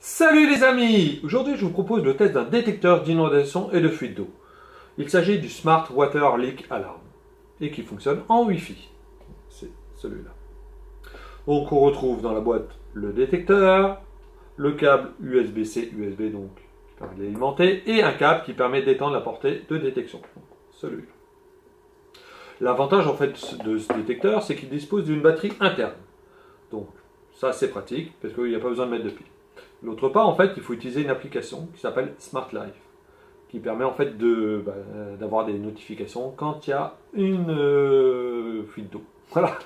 Salut les amis! Aujourd'hui je vous propose le test d'un détecteur d'inondation et de fuite d'eau. Il s'agit du Smart Water Leak Alarm et qui fonctionne en Wi-Fi. C'est celui-là. Donc on retrouve dans la boîte le détecteur, le câble USB-C, USB donc qui permet de l'alimenter et un câble qui permet d'étendre la portée de détection. Donc, celui-là. L'avantage en fait de ce détecteur c'est qu'il dispose d'une batterie interne. Donc ça c'est pratique parce qu'il n'y a pas besoin de mettre de pile. D'autre part, en fait, il faut utiliser une application qui s'appelle Smart Life, qui permet en fait d'avoir des notifications quand il y a une fuite d'eau. Voilà.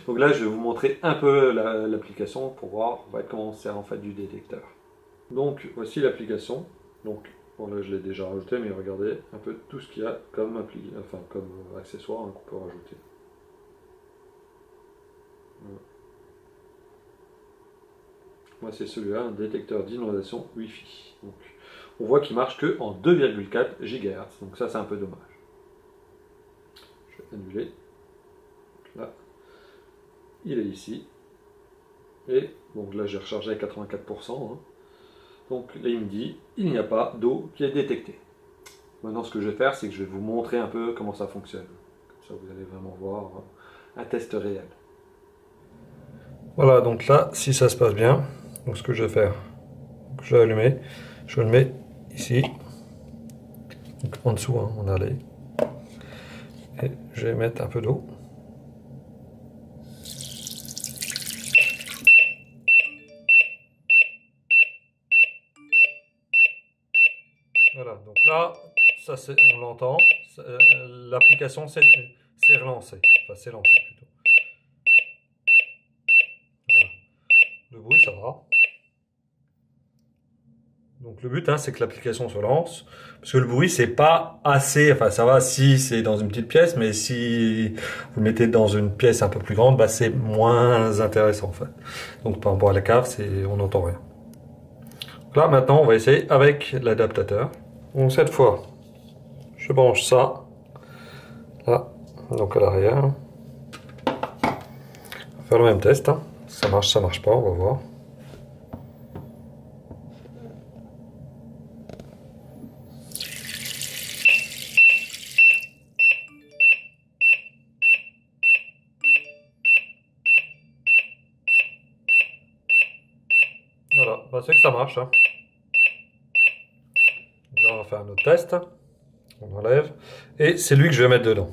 Donc là, je vais vous montrer un peu l'application pour voir comment on sert en fait du détecteur. Donc voici l'application. Donc bon, là, je l'ai déjà rajouté, mais regardez un peu tout ce qu'il y a comme comme accessoire qu'on peut rajouter. Voilà. Moi c'est celui-là, un détecteur d'inondation Wi-Fi. Donc, on voit qu'il marche que en 2,4 GHz, donc ça c'est un peu dommage. Je vais annuler. Donc là, il est ici. Et donc là j'ai rechargé à 84%. Donc là il me dit, il n'y a pas d'eau qui est détectée. Maintenant ce que je vais faire, c'est que je vais vous montrer un peu comment ça fonctionne. Comme ça vous allez vraiment voir un test réel. Voilà, donc là, si ça se passe bien, donc ce que je vais faire, je vais allumer, je le mets ici, donc en dessous, on a les, et je vais mettre un peu d'eau. Voilà, donc là, ça on l'entend, l'application s'est relancée, enfin c'est lancé plutôt. Voilà. Le bruit, ça va. Donc le but, c'est que l'application se lance, parce que le bruit, c'est pas assez, enfin ça va si c'est dans une petite pièce, mais si vous le mettez dans une pièce un peu plus grande, c'est moins intéressant en fait. Donc par rapport à la cave, on n'entend rien. Donc là maintenant, on va essayer avec l'adaptateur. Donc cette fois, je branche ça, là, donc à l'arrière. On va faire le même test, ça marche pas, on va voir. Voilà, c'est que ça marche. Donc là, on va faire un autre test. On enlève. Et c'est lui que je vais mettre dedans.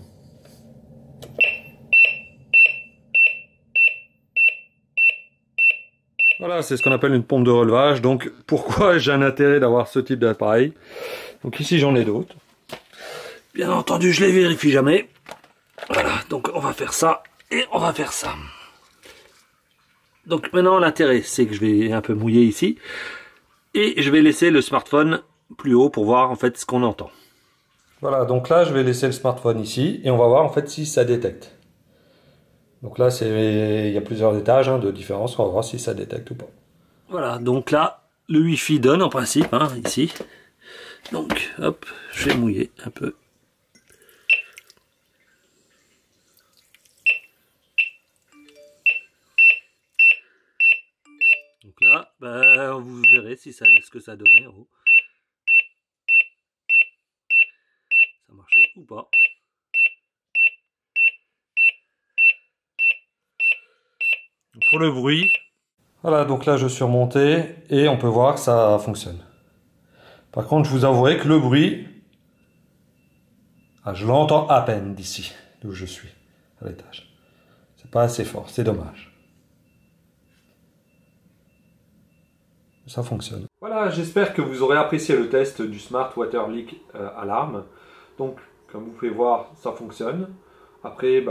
Voilà, c'est ce qu'on appelle une pompe de relevage. Donc, pourquoi j'ai un intérêt d'avoir ce type d'appareil? Donc ici, j'en ai d'autres. Bien entendu, je les vérifie jamais. Voilà, donc on va faire ça et on va faire ça. Donc maintenant, l'intérêt, c'est que je vais un peu mouiller ici. Et je vais laisser le smartphone plus haut pour voir en fait ce qu'on entend. Voilà, donc là, je vais laisser le smartphone ici et on va voir en fait si ça détecte. Donc là, il y a plusieurs étages de différence, on va voir si ça détecte ou pas. Voilà, donc là, le Wi-Fi donne en principe, ici. Donc, hop, je vais mouiller un peu. Donc là, vous verrez si ce que ça donnait en haut. Ça marchait ou pas. Pour le bruit, voilà, donc là je suis remonté et on peut voir que ça fonctionne. Par contre, je vous avouerai que le bruit, je l'entends à peine d'ici, d'où je suis, à l'étage. C'est pas assez fort, c'est dommage. Ça fonctionne. Voilà, j'espère que vous aurez apprécié le test du Smart Water Leak Alarm. Donc, comme vous pouvez voir, ça fonctionne. Après,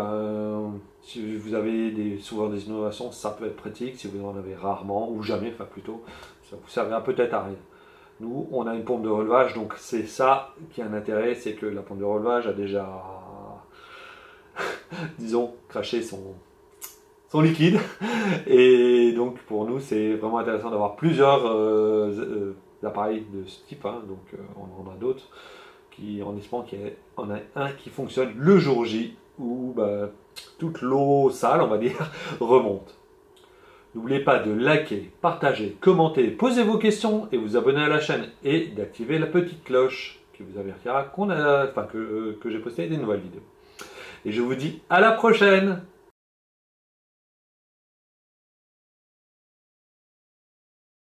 si vous avez souvent des innovations, ça peut être pratique. Si vous en avez rarement, ou jamais, enfin plutôt, ça vous servira peut-être à rien. Nous, on a une pompe de relevage, donc c'est ça qui a un intérêt, c'est que la pompe de relevage a déjà, disons, craché son liquide. Et donc pour nous, c'est vraiment intéressant d'avoir plusieurs appareils de ce type. Donc on en a d'autres, en espérant qu'il y en a un qui fonctionne le jour J, où toute l'eau sale, on va dire, remonte. N'oubliez pas de liker, partager, commenter, poser vos questions et vous abonner à la chaîne et d'activer la petite cloche qui vous avertira que j'ai posté des nouvelles vidéos. Et je vous dis à la prochaine!